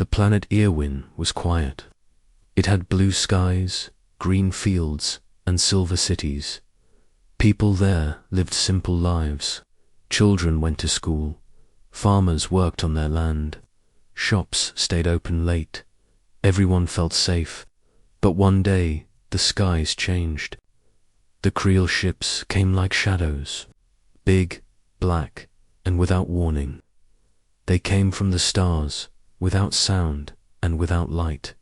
The planet Airwin was quiet. It had blue skies, green fields, and silver cities. People there lived simple lives. Children went to school. Farmers worked on their land. Shops stayed open late. Everyone felt safe. But one day, the skies changed. The Creel ships came like shadows, big, black, and without warning. They came from the stars, without sound and without light.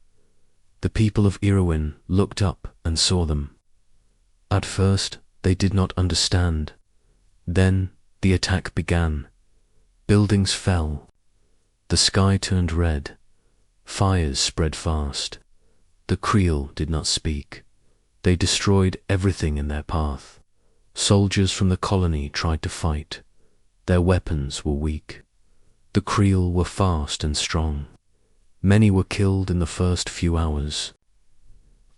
The people of Airwin looked up and saw them. At first, they did not understand. Then, the attack began. Buildings fell. The sky turned red. Fires spread fast. The Creel did not speak. They destroyed everything in their path. Soldiers from the colony tried to fight. Their weapons were weak. The Creel were fast and strong. Many were killed in the first few hours.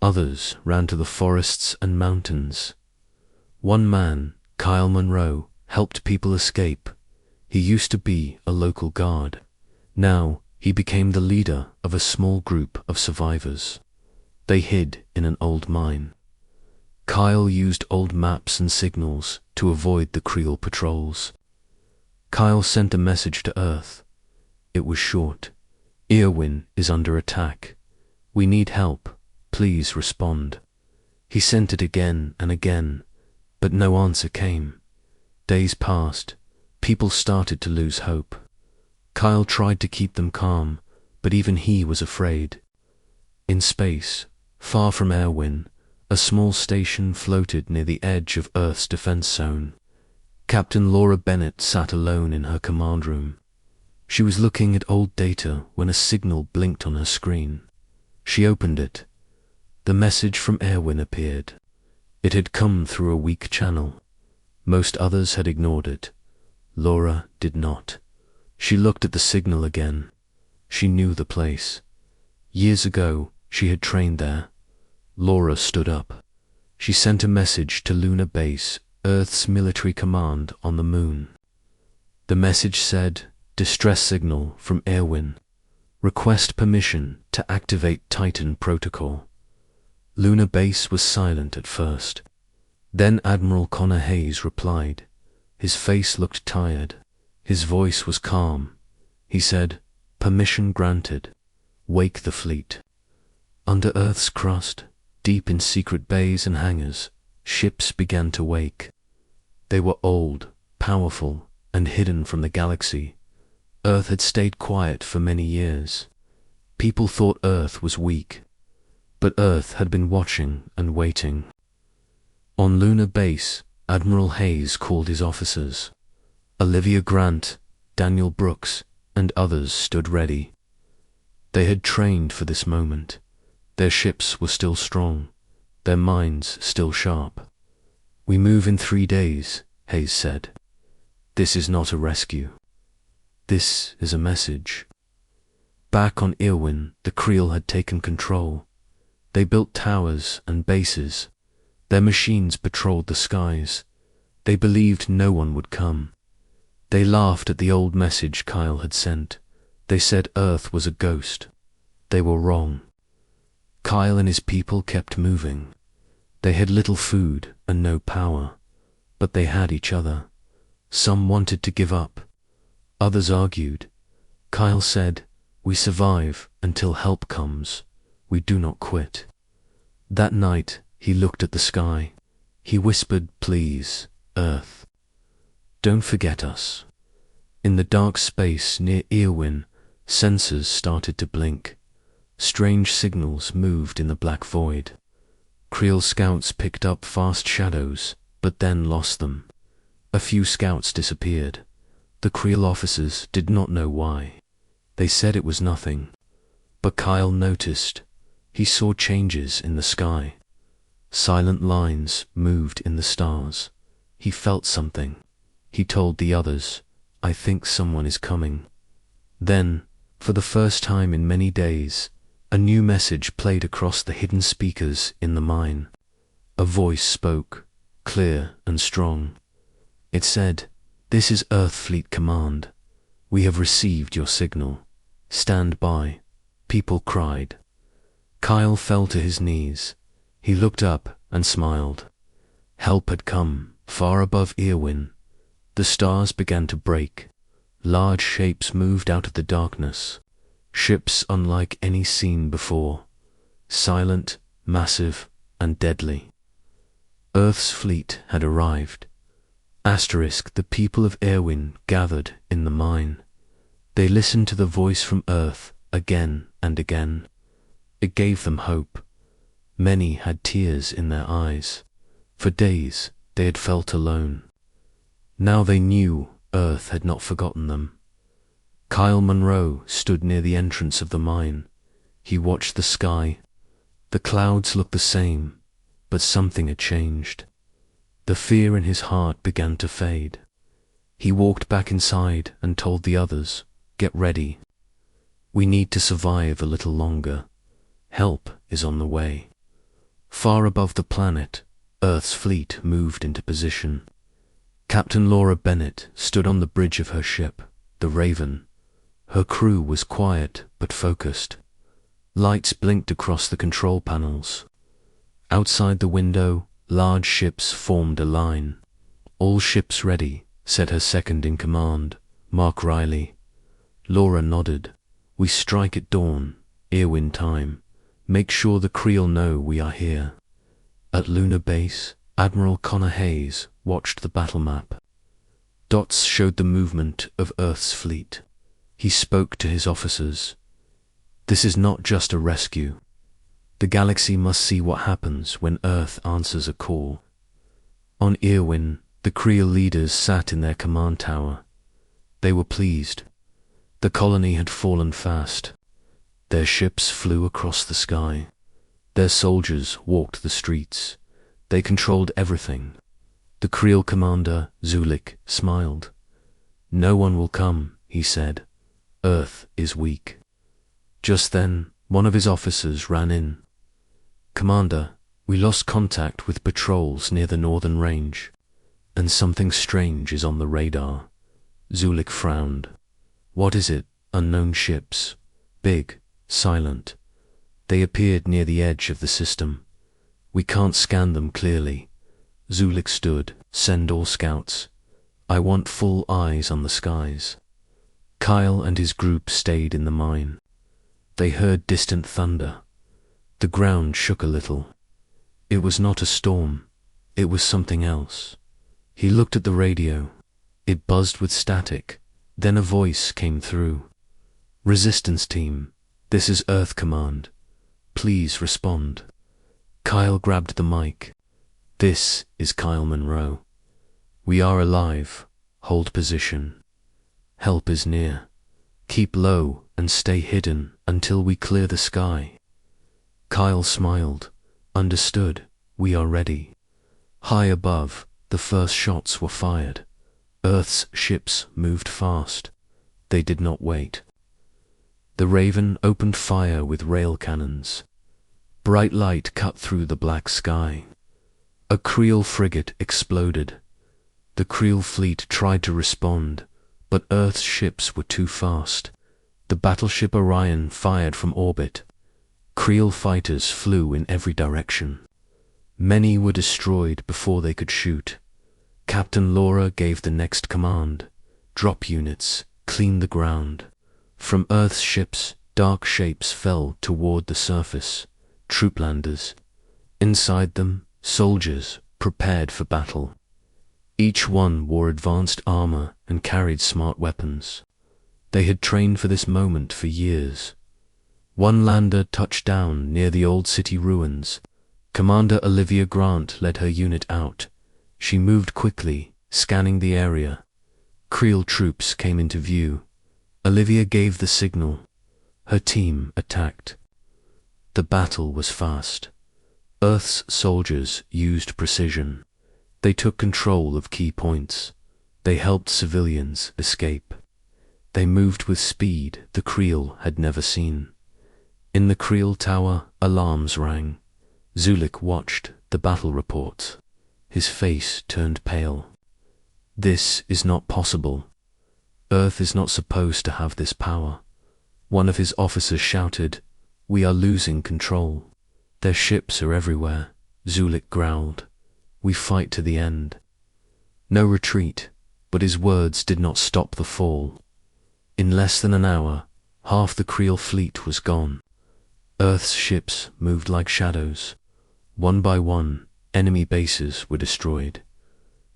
Others ran to the forests and mountains. One man, Kyle Monroe, helped people escape. He used to be a local guard. Now he became the leader of a small group of survivors. They hid in an old mine. Kyle used old maps and signals to avoid the Creel patrols. Kyle sent a message to Earth. It was short. Airwin is under attack. We need help. Please respond. He sent it again and again, but no answer came. Days passed. People started to lose hope. Kyle tried to keep them calm, but even he was afraid. In space, far from Airwin, a small station floated near the edge of Earth's defense zone. Captain Laura Bennett sat alone in her command room. She was looking at old data when a signal blinked on her screen. She opened it. The message from Airwin appeared. It had come through a weak channel. Most others had ignored it. Laura did not. She looked at the signal again. She knew the place. Years ago, she had trained there. Laura stood up. She sent a message to Lunar Base, Earth's military command on the moon. The message said, "Distress signal from Airwin. Request permission to activate Titan Protocol." Lunar Base was silent at first. Then Admiral Connor Hayes replied. His face looked tired. His voice was calm. He said, "Permission granted. Wake the fleet." Under Earth's crust, deep in secret bays and hangars, ships began to wake. They were old, powerful, and hidden from the galaxy. Earth had stayed quiet for many years. People thought Earth was weak, but Earth had been watching and waiting. On Lunar Base, Admiral Hayes called his officers. Olivia Grant, Daniel Brooks, and others stood ready. They had trained for this moment. Their ships were still strong, their minds still sharp. "We move in 3 days," Hayes said. "This is not a rescue. This is a message." Back on Airwin, the Creel had taken control. They built towers and bases. Their machines patrolled the skies. They believed no one would come. They laughed at the old message Kyle had sent. They said Earth was a ghost. They were wrong. Kyle and his people kept moving. They had little food and no power, but they had each other. Some wanted to give up. Others argued. Kyle said, "We survive until help comes. We do not quit." That night, he looked at the sky. He whispered, "Please, Earth, don't forget us." In the dark space near Airwin, sensors started to blink. Strange signals moved in the black void. Creel scouts picked up fast shadows, but then lost them. A few scouts disappeared. The Creel officers did not know why. They said it was nothing. But Kyle noticed. He saw changes in the sky. Silent lines moved in the stars. He felt something. He told the others, "I think someone is coming." Then, for the first time in many days, a new message played across the hidden speakers in the mine. A voice spoke, clear and strong. It said, "This is Earth Fleet Command. We have received your signal. Stand by. People cried. Kyle fell to his knees. He looked up and smiled. Help had come, far above Airwin. The stars began to break. Large shapes moved out of the darkness. Ships unlike any seen before. Silent, massive, and deadly. Earth's fleet had arrived. The people of Airwin gathered in the mine. They listened to the voice from Earth again and again. It gave them hope. Many had tears in their eyes. For days they had felt alone. Now they knew Earth had not forgotten them. Kyle Monroe stood near the entrance of the mine. He watched the sky. The clouds looked the same, but something had changed. The fear in his heart began to fade. He walked back inside and told the others, "Get ready. We need to survive a little longer. Help is on the way." Far above the planet, Earth's fleet moved into position. Captain Laura Bennett stood on the bridge of her ship, the Raven. Her crew was quiet but focused. Lights blinked across the control panels. Outside the window, large ships formed a line. "All ships ready," said her second-in-command, Mark Riley. Laura nodded. "We strike at dawn, Airwin time. Make sure the Creel know we are here." At Lunar Base, Admiral Connor Hayes watched the battle map. Dots showed the movement of Earth's fleet. He spoke to his officers. "This is not just a rescue. The galaxy must see what happens when Earth answers a call." On Airwin, the Creel leaders sat in their command tower. They were pleased. The colony had fallen fast. Their ships flew across the sky. Their soldiers walked the streets. They controlled everything. The Creel commander, Zulik, smiled. "No one will come," he said. "Earth is weak." Just then, one of his officers ran in. "Commander, we lost contact with patrols near the northern range, and something strange is on the radar." Zulik frowned. "What is it?" "Unknown ships. Big, silent. They appeared near the edge of the system. We can't scan them clearly." Zulik stood. "Send all scouts. I want full eyes on the skies." Kyle and his group stayed in the mine. They heard distant thunder. The ground shook a little. It was not a storm. It was something else. He looked at the radio. It buzzed with static. Then a voice came through. "Resistance team, this is Earth Command. Please respond." Kyle grabbed the mic. "This is Kyle Monroe. We are alive. Hold position. Help is near. Keep low and stay hidden until we clear the sky." Kyle smiled. "Understood. We are ready." High above, the first shots were fired. Earth's ships moved fast. They did not wait. The Raven opened fire with rail cannons. Bright light cut through the black sky. A Creel frigate exploded. The Creel fleet tried to respond, but Earth's ships were too fast. The battleship Orion fired from orbit. Creel fighters flew in every direction. Many were destroyed before they could shoot. Captain Laura gave the next command. "Drop units, clean the ground." From Earth's ships, dark shapes fell toward the surface. Trooplanders. Inside them, soldiers prepared for battle. Each one wore advanced armor and carried smart weapons. They had trained for this moment for years. One lander touched down near the old city ruins. Commander Olivia Grant led her unit out. She moved quickly, scanning the area. Creel troops came into view. Olivia gave the signal. Her team attacked. The battle was fast. Earth's soldiers used precision. They took control of key points. They helped civilians escape. They moved with speed the Creel had never seen. In the Creel tower, alarms rang. Zulik watched the battle reports. His face turned pale. "This is not possible. Earth is not supposed to have this power." One of his officers shouted, "We are losing control. Their ships are everywhere." Zulik growled, "We fight to the end." No retreat, but his words did not stop the fall. In less than an hour, half the Creel fleet was gone. Earth's ships moved like shadows. One by one, enemy bases were destroyed.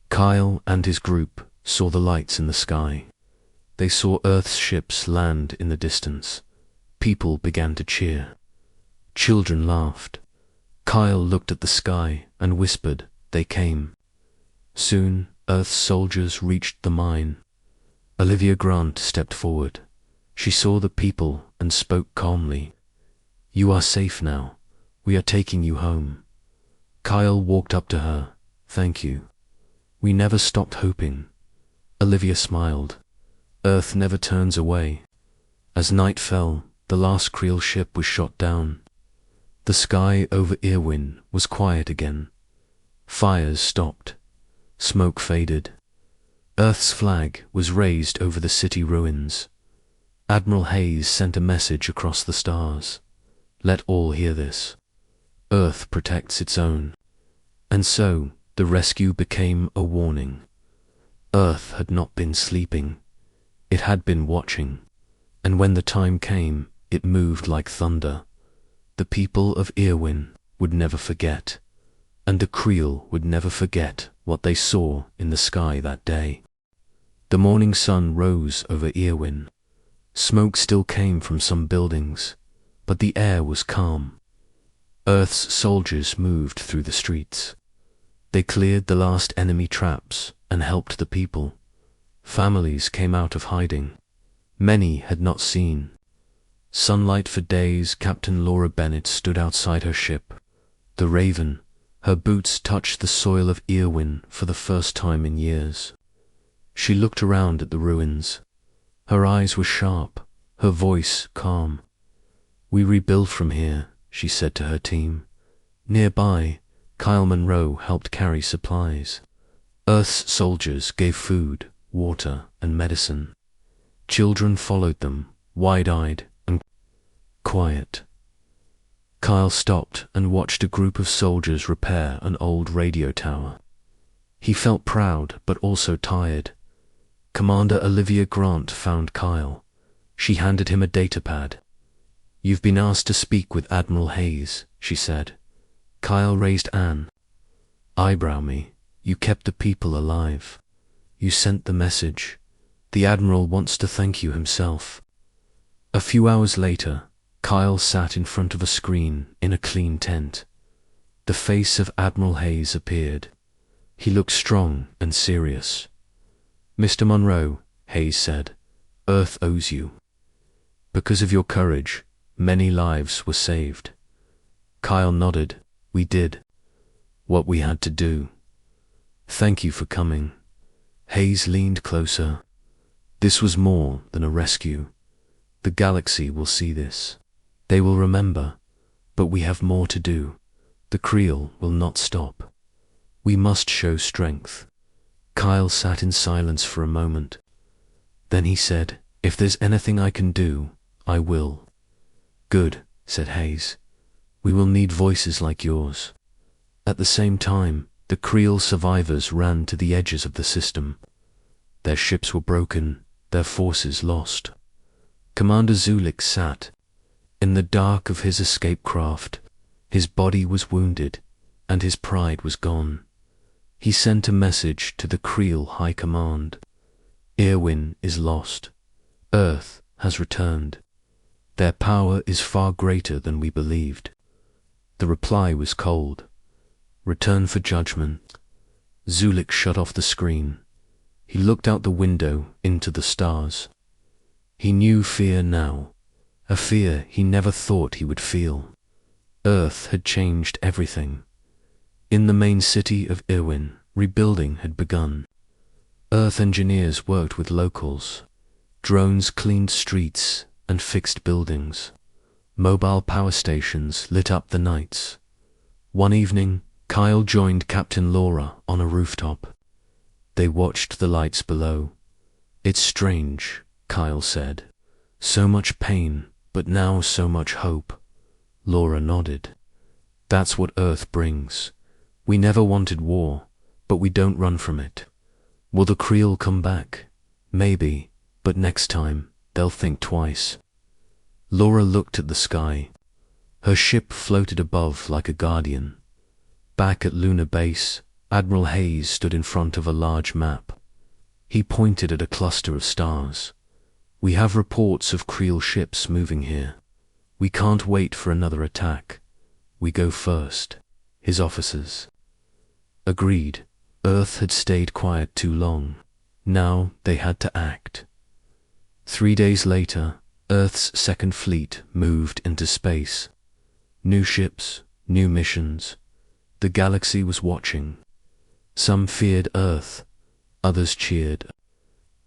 Kyle and his group saw the lights in the sky. They saw Earth's ships land in the distance. People began to cheer. Children laughed. Kyle looked at the sky and whispered, "They came." Soon, Earth's soldiers reached the mine. Olivia Grant stepped forward. She saw the people and spoke calmly. "You are safe now. We are taking you home." Kyle walked up to her. "Thank you. We never stopped hoping." Olivia smiled. Earth never turns away. As night fell, the last Creel ship was shot down. The sky over Airwin was quiet again. Fires stopped. Smoke faded. Earth's flag was raised over the city ruins. Admiral Hayes sent a message across the stars. "Let all hear this. Earth protects its own." And so, the rescue became a warning. Earth had not been sleeping. It had been watching. And when the time came, it moved like thunder. The people of Airwin would never forget. And the Creel would never forget what they saw in the sky that day. The morning sun rose over Airwin. Smoke still came from some buildings, but the air was calm. Earth's soldiers moved through the streets. They cleared the last enemy traps and helped the people. Families came out of hiding. Many had not seen. Sunlight for days, Captain Laura Bennett stood outside her ship. The Raven, her boots touched the soil of Airwin for the first time in years. She looked around at the ruins. Her eyes were sharp, her voice calm. "We rebuild from here," she said to her team. Nearby, Kyle Monroe helped carry supplies. Earth's soldiers gave food, water, and medicine. Children followed them, wide-eyed and quiet. Kyle stopped and watched a group of soldiers repair an old radio tower. He felt proud but also tired. Commander Olivia Grant found Kyle. She handed him a datapad. "You've been asked to speak with Admiral Hayes," she said. Kyle raised an eyebrow. "Me? You kept the people alive. You sent the message. The Admiral wants to thank you himself." A few hours later, Kyle sat in front of a screen in a clean tent. The face of Admiral Hayes appeared. He looked strong and serious. "Mr. Monroe," Hayes said, "Earth owes you. Because of your courage, many lives were saved." Kyle nodded. "We did what we had to do. Thank you for coming." Hayes leaned closer. "This was more than a rescue. The galaxy will see this. They will remember, but we have more to do. The Creel will not stop. We must show strength." Kyle sat in silence for a moment. Then he said, "If there's anything I can do, I will." "Good," said Hayes. "We will need voices like yours." At the same time, the Creel survivors ran to the edges of the system. Their ships were broken, their forces lost. Commander Zulik sat. In the dark of his escape craft, his body was wounded, and his pride was gone. He sent a message to the Creel High Command. "Airwin is lost. Earth has returned. Their power is far greater than we believed." The reply was cold. "Return for judgment." Zulik shut off the screen. He looked out the window into the stars. He knew fear now, a fear he never thought he would feel. Earth had changed everything. In the main city of Airwin, rebuilding had begun. Earth engineers worked with locals. Drones cleaned streets and fixed buildings. Mobile power stations lit up the nights. One evening, Kyle joined Captain Laura on a rooftop. They watched the lights below. "It's strange," Kyle said. So much pain, but now so much hope. Laura nodded. That's what Earth brings. We never wanted war, but we don't run from it. Will the Creel come back? Maybe, but next time, they'll think twice. Laura looked at the sky. Her ship floated above like a guardian. Back at Lunar Base, Admiral Hayes stood in front of a large map. He pointed at a cluster of stars. We have reports of Creel ships moving here. We can't wait for another attack. We go first. His officers agreed. Earth had stayed quiet too long. Now they had to act. 3 days later, Earth's second fleet moved into space. New ships, new missions. The galaxy was watching. Some feared Earth, others cheered.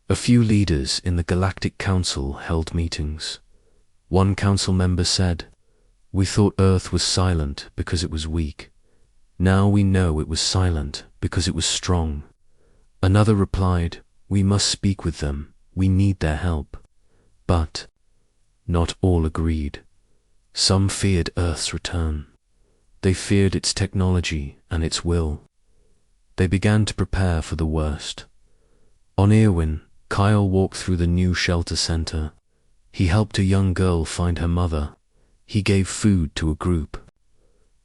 A few leaders in the Galactic Council held meetings. One council member said, "We thought Earth was silent because it was weak. Now we know it was silent because it was strong." Another replied, "We must speak with them. We need their help." But not all agreed. Some feared Earth's return. They feared its technology and its will. They began to prepare for the worst. On Airwin, Kyle walked through the new shelter center. He helped a young girl find her mother. He gave food to a group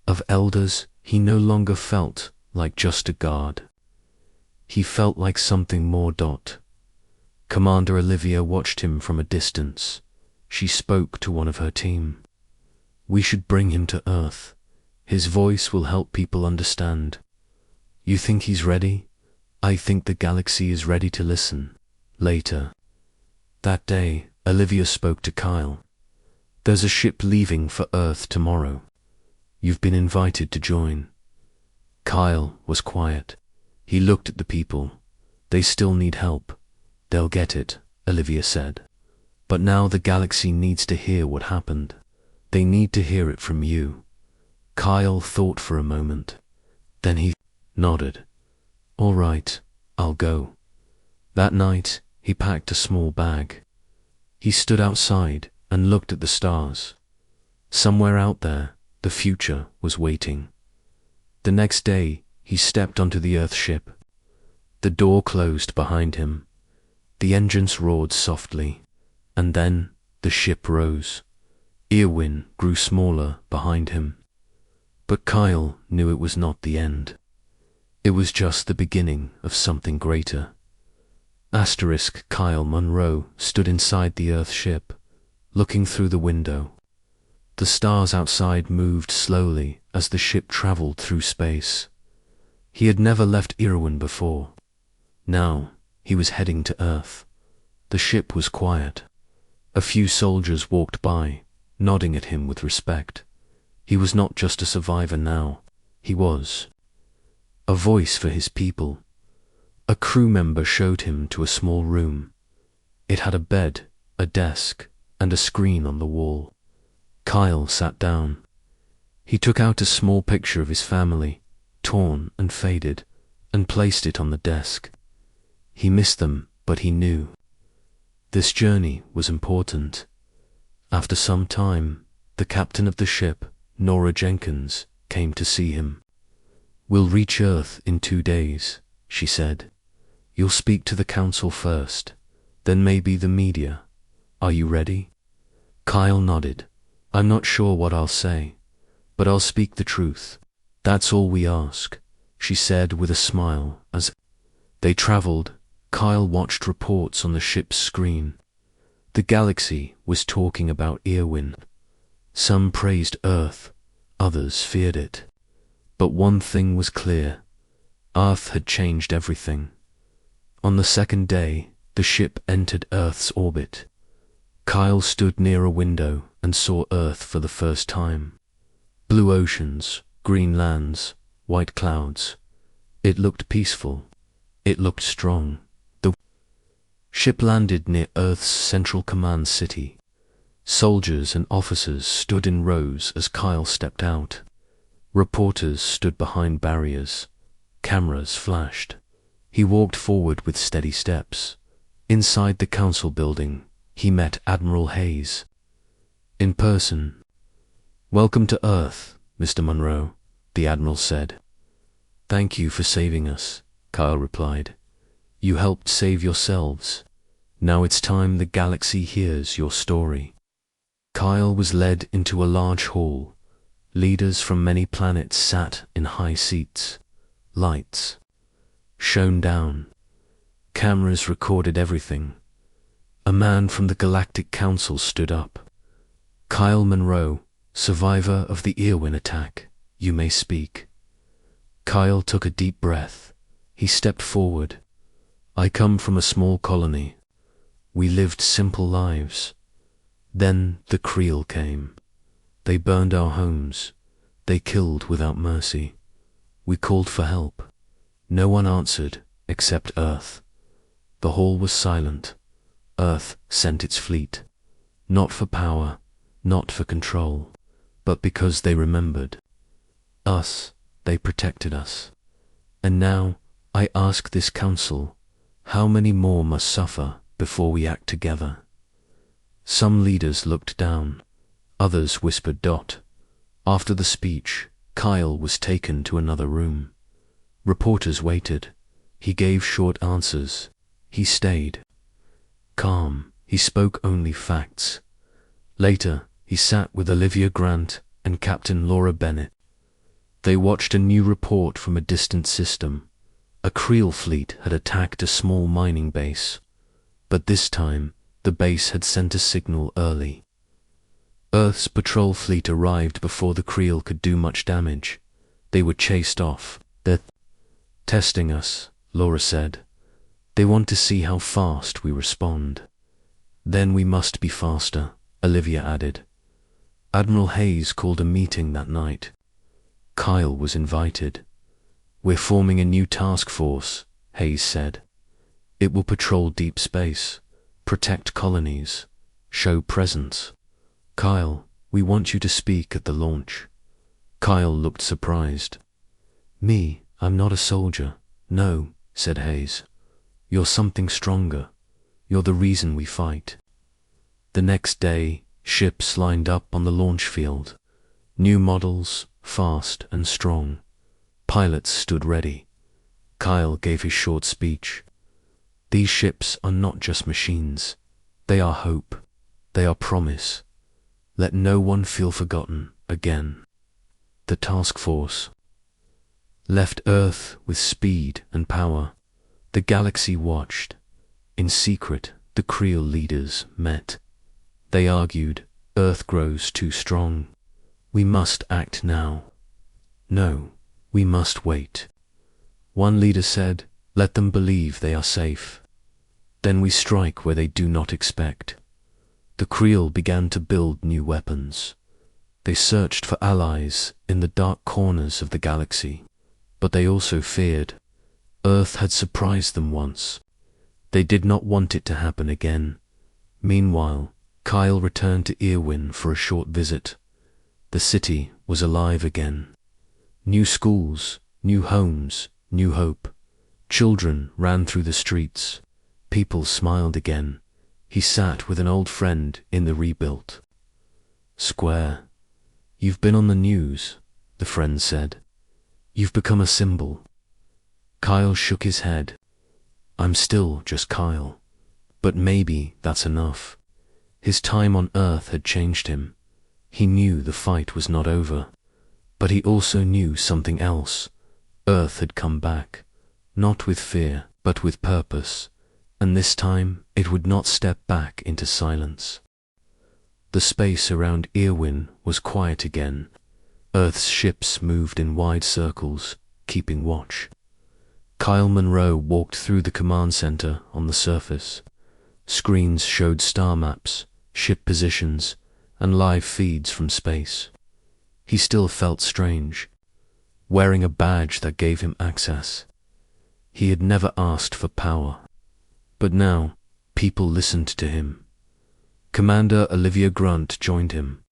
of elders. He no longer felt like just a guard. He felt like something more. Commander Olivia watched him from a distance. She spoke to one of her team. "We should bring him to Earth. His voice will help people understand." "You think he's ready?" "I think the galaxy is ready to listen." Later that day, Olivia spoke to Kyle. "There's a ship leaving for Earth tomorrow. You've been invited to join." Kyle was quiet. He looked at the people. "They still need help." "They'll get it," Olivia said. "But now the galaxy needs to hear what happened. They need to hear it from you." Kyle thought for a moment. Then he nodded. "All right, I'll go." That night, he packed a small bag. He stood outside and looked at the stars. Somewhere out there, the future was waiting. The next day, he stepped onto the Earth ship. The door closed behind him. The engines roared softly, and then the ship rose. Airwin grew smaller behind him. But Kyle knew it was not the end. It was just the beginning of something greater. Kyle Monroe stood inside the Earth ship, looking through the window. The stars outside moved slowly as the ship traveled through space. He had never left Airwin before. Now he was heading to Earth. The ship was quiet. A few soldiers walked by, nodding at him with respect. He was not just a survivor now. He was a voice for his people. A crew member showed him to a small room. It had a bed, a desk, and a screen on the wall. Kyle sat down. He took out a small picture of his family, torn and faded, and placed it on the desk. He missed them, but he knew this journey was important. After some time, the captain of the ship, Nora Jenkins, came to see him. "We'll reach Earth in 2 days," she said. "You'll speak to the council first, then maybe the media. Are you ready?" Kyle nodded. "I'm not sure what I'll say, but I'll speak the truth. That's all we ask," she said with a smile. As they traveled, Kyle watched reports on the ship's screen. The galaxy was talking about Airwin. Some praised Earth, others feared it. But one thing was clear. Earth had changed everything. On the second day, the ship entered Earth's orbit. Kyle stood near a window and saw Earth for the first time. Blue oceans, green lands, white clouds. It looked peaceful. It looked strong. The ship landed near Earth's central command city. Soldiers and officers stood in rows as Kyle stepped out. Reporters stood behind barriers. Cameras flashed. He walked forward with steady steps. Inside the council building, he met Admiral Hayes. In person. "Welcome to Earth, Mr. Monroe," the Admiral said. "Thank you for saving us," Kyle replied. "You helped save yourselves. Now it's time the galaxy hears your story." Kyle was led into a large hall. Leaders from many planets sat in high seats. Lights shone down. Cameras recorded everything. A man from the Galactic Council stood up. "Kyle Monroe, survivor of the Airwin attack, you may speak." Kyle took a deep breath. He stepped forward. "I come from a small colony. We lived simple lives. Then the Creel came. They burned our homes. They killed without mercy. We called for help. No one answered except Earth. The hall was silent. Earth sent its fleet. Not for power, not for control, but because they remembered. Us, they protected us. And now, I ask this council, how many more must suffer before we act together?" Some leaders looked down. Others whispered dot. After the speech, Kyle was taken to another room. Reporters waited. He gave short answers. He stayed. Calm, he spoke only facts. Later, he sat with Olivia Grant and Captain Laura Bennett. They watched a new report from a distant system. A Creel fleet had attacked a small mining base. But this time, the base had sent a signal early. Earth's patrol fleet arrived before the Creel could do much damage. They were chased off. "They're testing us," Laura said. "They want to see how fast we respond." "Then we must be faster," Olivia added. Admiral Hayes called a meeting that night. Kyle was invited. "We're forming a new task force," Hayes said. "It will patrol deep space, protect colonies, show presence. Kyle, we want you to speak at the launch." Kyle looked surprised. "Me, I'm not a soldier." "No," said Hayes. "You're something stronger. You're the reason we fight." The next day, ships lined up on the launch field. New models, fast and strong. Pilots stood ready. Kyle gave his short speech. "These ships are not just machines. They are hope. They are promise. Let no one feel forgotten again." The task force left Earth with speed and power. The galaxy watched. In secret, the Creel leaders met. They argued, "Earth grows too strong. We must act now." "No, we must wait." One leader said, "Let them believe they are safe. Then we strike where they do not expect." The Creel began to build new weapons. They searched for allies in the dark corners of the galaxy, but they also feared. Earth had surprised them once. They did not want it to happen again. Meanwhile, Kyle returned to Airwin for a short visit. The city was alive again. New schools, new homes, new hope. Children ran through the streets. People smiled again. He sat with an old friend in the rebuilt square. "You've been on the news," the friend said. "You've become a symbol." Kyle shook his head. "I'm still just Kyle. But maybe that's enough." His time on Earth had changed him. He knew the fight was not over. But he also knew something else. Earth had come back, not with fear, but with purpose. And this time, it would not step back into silence. The space around Airwin was quiet again. Earth's ships moved in wide circles, keeping watch. Kyle Monroe walked through the command center on the surface. Screens showed star maps, ship positions, and live feeds from space. He still felt strange, wearing a badge that gave him access. He had never asked for power. But now, people listened to him. Commander Olivia Grant joined him.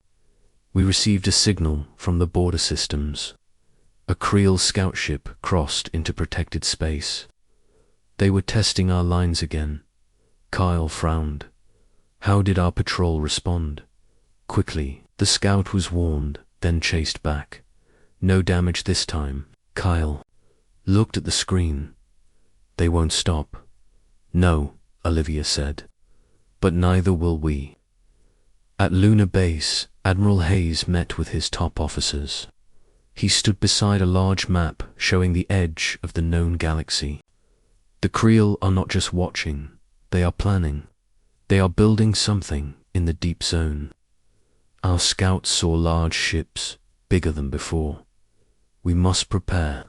"We received a signal from the border systems. A Creel scout ship crossed into protected space. They were testing our lines again." Kyle frowned. How did our patrol respond? Quickly, the scout was warned, then chased back. No damage this time. Kyle looked at the screen. They won't stop. No, Olivia said. But neither will we. At Lunar Base, Admiral Hayes met with his top officers. He stood beside a large map showing the edge of the known galaxy. The Creel are not just watching, they are planning. They are building something in the deep zone. Our scouts saw large ships, bigger than before. We must prepare.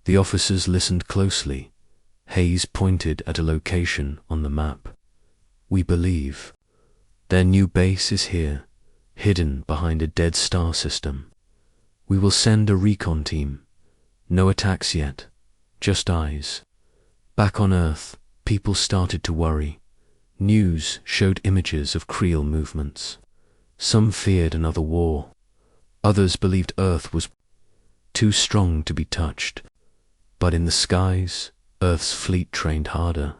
The officers listened closely. Hayes pointed at a location on the map. We believe. Their new base is here, hidden behind a dead star system. We will send a recon team. No attacks yet, just eyes. Back on Earth, people started to worry. News showed images of Creel movements. Some feared another war. Others believed Earth was too strong to be touched. But in the skies, Earth's fleet trained harder.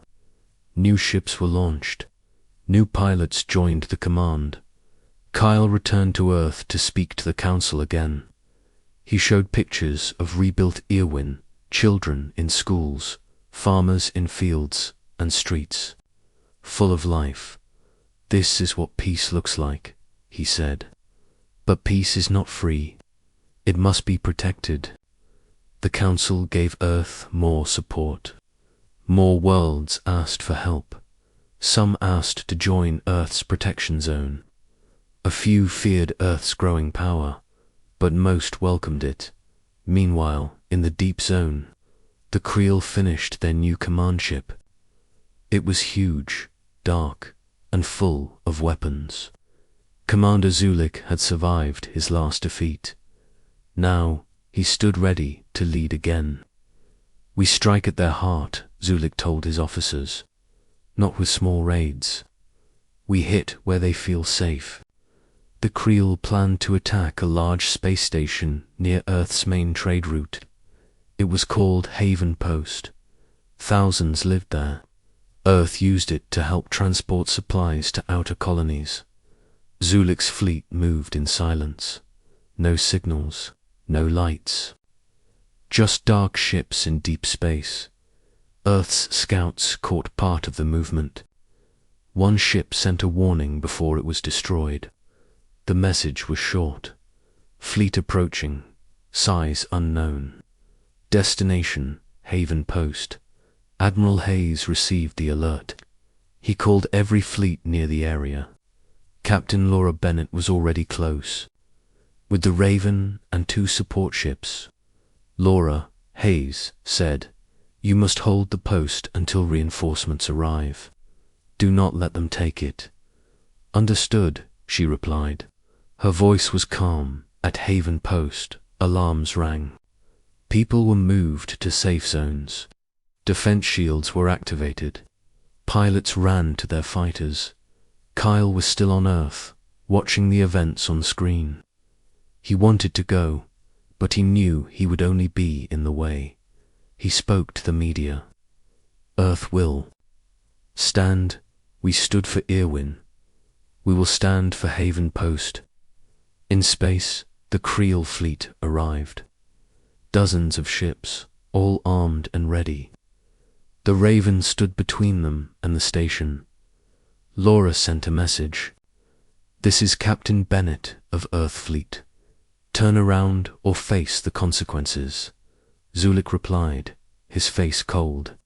New ships were launched. New pilots joined the command. Kyle returned to Earth to speak to the council again. He showed pictures of rebuilt Airwin, children in schools, farmers in fields and streets, full of life. This is what peace looks like, he said. But peace is not free. It must be protected. The council gave Earth more support. More worlds asked for help. Some asked to join Earth's protection zone. A few feared Earth's growing power, but most welcomed it. Meanwhile, in the deep zone, the Creel finished their new command ship. It was huge, dark, and full of weapons. Commander Zulik had survived his last defeat. Now, he stood ready to lead again. We strike at their heart, Zulik told his officers. Not with small raids. We hit where they feel safe. The Creel planned to attack a large space station near Earth's main trade route. It was called Haven Post. Thousands lived there. Earth used it to help transport supplies to outer colonies. Zulik's fleet moved in silence. No signals, no lights. Just dark ships in deep space. Earth's scouts caught part of the movement. One ship sent a warning before it was destroyed. The message was short. Fleet approaching, size unknown. Destination, Haven Post. Admiral Hayes received the alert. He called every fleet near the area. Captain Laura Bennett was already close. With the Raven and 2 support ships. Laura, Hayes, said, "You must hold the post until reinforcements arrive. Do not let them take it." "Understood," she replied. Her voice was calm. At Haven Post, alarms rang. People were moved to safe zones. Defense shields were activated. Pilots ran to their fighters. Kyle was still on Earth, watching the events on screen. He wanted to go, but he knew he would only be in the way. He spoke to the media. "Earth will stand. We stood for Airwin. We will stand for Haven Post." In space, the Creel fleet arrived. Dozens of ships, all armed and ready. The Raven stood between them and the station. Laura sent a message. "This is Captain Bennett of Earth Fleet. Turn around or face the consequences." Zulik replied, his face cold.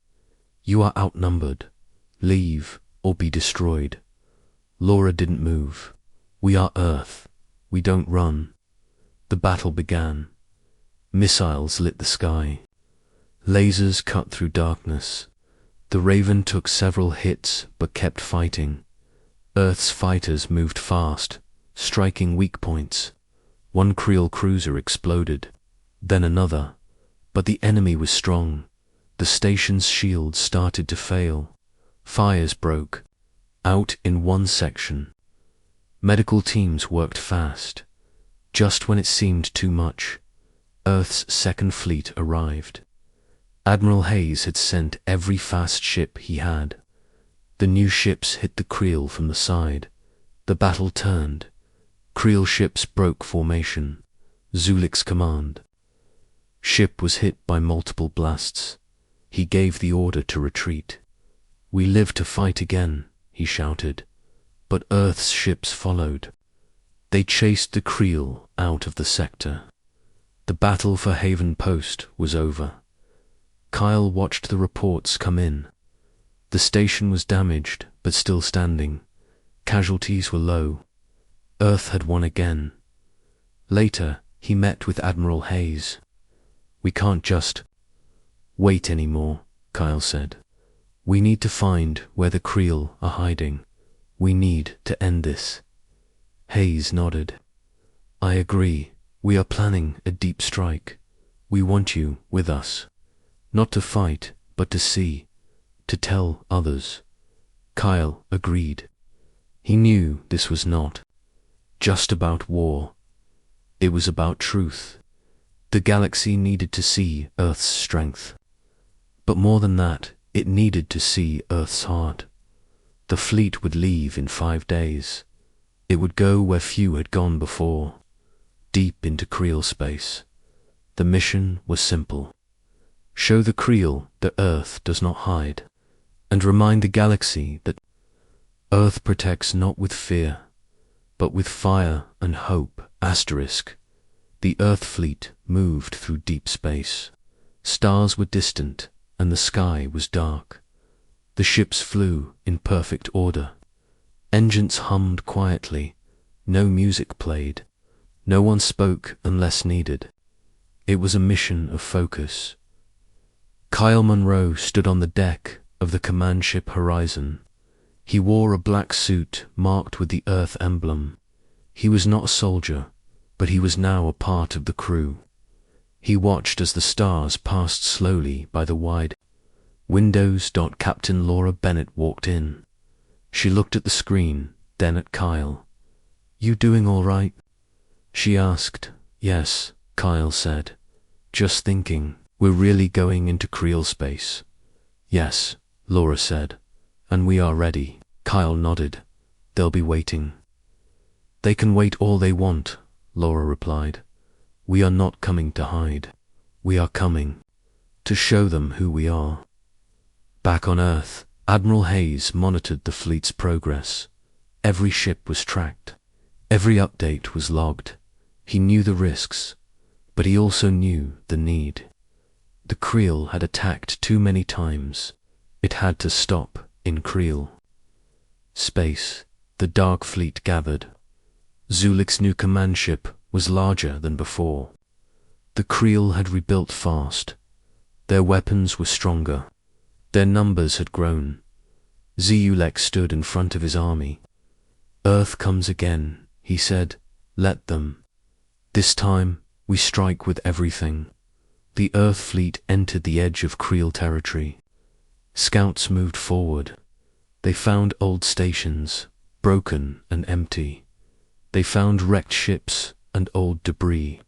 "You are outnumbered. Leave or be destroyed." Laura didn't move. "We are Earth. We don't run." The battle began. Missiles lit the sky. Lasers cut through darkness. The Raven took several hits but kept fighting. Earth's fighters moved fast, striking weak points. One Creel cruiser exploded, then another. But the enemy was strong. The station's shields started to fail. Fires broke out in one section. Medical teams worked fast. Just when it seemed too much, Earth's second fleet arrived. Admiral Hayes had sent every fast ship he had. The new ships hit the Creel from the side. The battle turned. Creel ships broke formation. Zulik's command. Ship was hit by multiple blasts. He gave the order to retreat. "We live to fight again," he shouted. But Earth's ships followed. They chased the Creel out of the sector. The battle for Haven Post was over. Kyle watched the reports come in. The station was damaged, but still standing. Casualties were low. Earth had won again. Later, he met with Admiral Hayes. "We can't just wait anymore," Kyle said. "We need to find where the Creel are hiding. We need to end this." Hayes nodded. "I agree. We are planning a deep strike. We want you with us. Not to fight, but to see, to tell others." Kyle agreed. He knew this was not just about war. It was about truth. The galaxy needed to see Earth's strength. But more than that, it needed to see Earth's heart. The fleet would leave in 5 days. It would go where few had gone before, deep into Creel space. The mission was simple. Show the Creel that Earth does not hide, and remind the galaxy that Earth protects not with fear, but with fire and hope. The Earth fleet moved through deep space. Stars were distant, and the sky was dark. The ships flew in perfect order. Engines hummed quietly. No music played. No one spoke unless needed. It was a mission of focus. Kyle Monroe stood on the deck of the command ship Horizon. He wore a black suit marked with the Earth emblem. He was not a soldier, but he was now a part of the crew. He watched as the stars passed slowly by the wide windows. Captain Laura Bennett walked in. She looked at the screen, then at Kyle. "You doing all right?" she asked. "Yes," Kyle said. "Just thinking, we're really going into Creel space." "Yes," Laura said. "And we are ready." Kyle nodded. "They'll be waiting." "They can wait all they want," Laura replied. "We are not coming to hide. We are coming to show them who we are." Back on Earth, Admiral Hayes monitored the fleet's progress. Every ship was tracked. Every update was logged. He knew the risks, but he also knew the need. The Creel had attacked too many times. It had to stop in Creel space. The Dark Fleet gathered. Zulik's new command ship was larger than before. The Creel had rebuilt fast. Their weapons were stronger. Their numbers had grown. Zulek stood in front of his army. "Earth comes again," he said. "Let them. This time, we strike with everything." The Earth fleet entered the edge of Creel territory. Scouts moved forward. They found old stations, broken and empty. They found wrecked ships and old debris.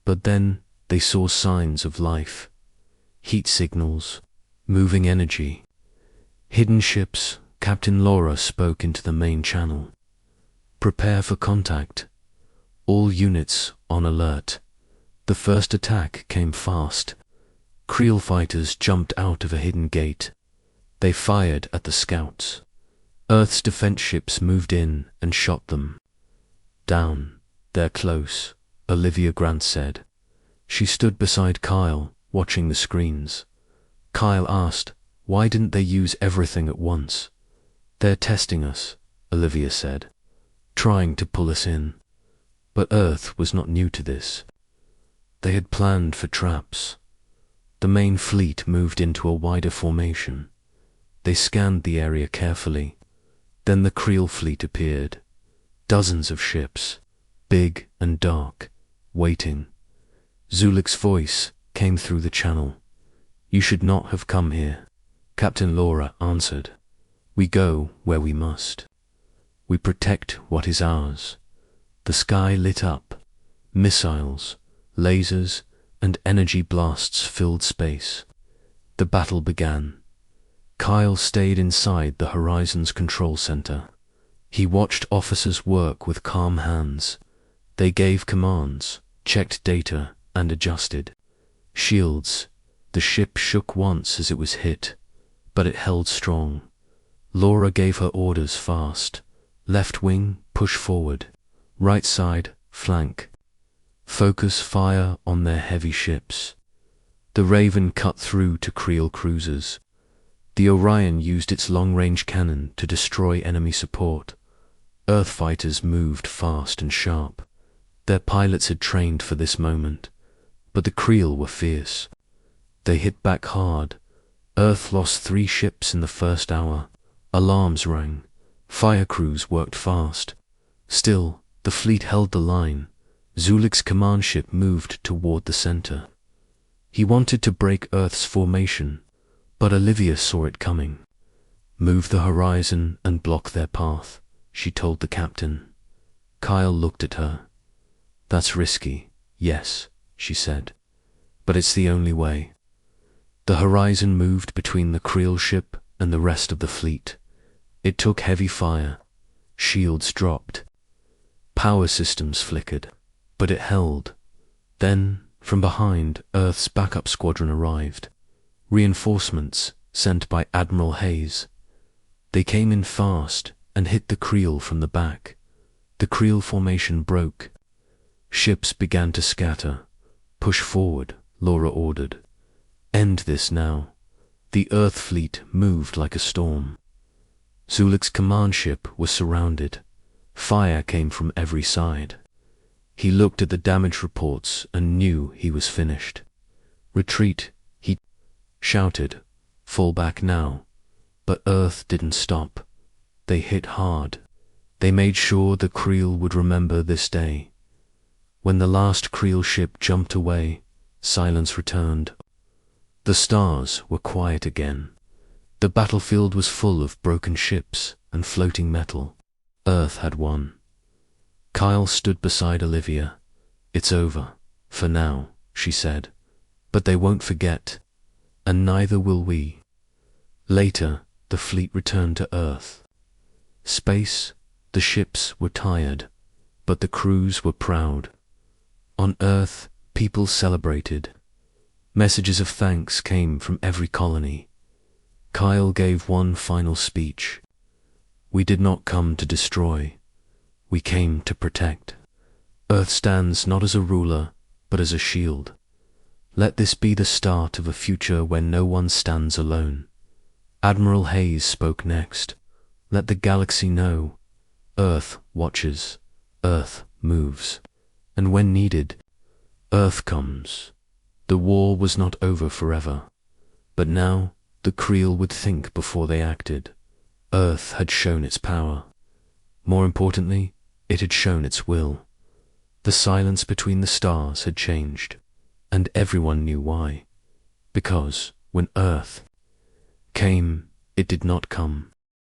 But then they saw signs of life. Heat signals, moving energy. Hidden ships. Captain Laura spoke into the main channel. "Prepare for contact. All units on alert." The first attack came fast. Creel fighters jumped out of a hidden gate. They fired at the scouts. Earth's defense ships moved in and shot them down. "They're close," Olivia Grant said. She stood beside Kyle, watching the screens. Kyle asked, "Why didn't they use everything at once?" "They're testing us," Olivia said, "trying to pull us in." But Earth was not new to this. They had planned for traps. The main fleet moved into a wider formation. They scanned the area carefully. Then the Creel fleet appeared. Dozens of ships, big and dark, waiting. Zulik's voice came through the channel. "You should not have come here," Captain Laura answered. "We go where we must. We protect what is ours." The sky lit up. Missiles, lasers, and energy blasts filled space. The battle began. Kyle stayed inside the Horizon's control center. He watched officers work with calm hands. They gave commands, checked data, and adjusted. Shields. The ship shook once as it was hit, but it held strong. Laura gave her orders fast. Left wing, push forward. Right side, flank. Focus fire on their heavy ships. The Raven cut through to Creel cruisers. The Orion used its long-range cannon to destroy enemy support. Earth fighters moved fast and sharp. Their pilots had trained for this moment, but the Creel were fierce. They hit back hard. Earth lost 3 ships in the first hour. Alarms rang. Fire crews worked fast. Still, the fleet held the line. Zulik's command ship moved toward the center. He wanted to break Earth's formation, but Olivia saw it coming. "Move the Horizon and block their path," she told the captain. Kyle looked at her. "That's risky, yes," she said, "but it's the only way." The Horizon moved between the Creel ship and the rest of the fleet. It took heavy fire. Shields dropped. Power systems flickered, but it held. Then, from behind, Earth's backup squadron arrived. Reinforcements sent by Admiral Hayes. They came in fast and hit the Creel from the back. The Creel formation broke. Ships began to scatter. "Push forward," Laura ordered. "End this now." The Earth fleet moved like a storm. Zulik's command ship was surrounded. Fire came from every side. He looked at the damage reports and knew he was finished. "Retreat," he shouted. "Fall back now." But Earth didn't stop. They hit hard. They made sure the Creel would remember this day. When the last Creel ship jumped away, silence returned. The stars were quiet again. The battlefield was full of broken ships and floating metal. Earth had won. Kyle stood beside Olivia. "It's over, for now," she said. "But they won't forget, and neither will we." Later, the fleet returned to Earth. Space, the ships were tired, but the crews were proud. On Earth, people celebrated. Messages of thanks came from every colony. Kyle gave one final speech. "We did not come to destroy. We came to protect. Earth stands not as a ruler, but as a shield. Let this be the start of a future where no one stands alone." Admiral Hayes spoke next. "Let the galaxy know. Earth watches. Earth moves. And when needed, Earth comes." The war was not over forever. But now, the Creel would think before they acted. Earth had shown its power. More importantly, it had shown its will. The silence between the stars had changed, and everyone knew why. Because when Earth came, it did not come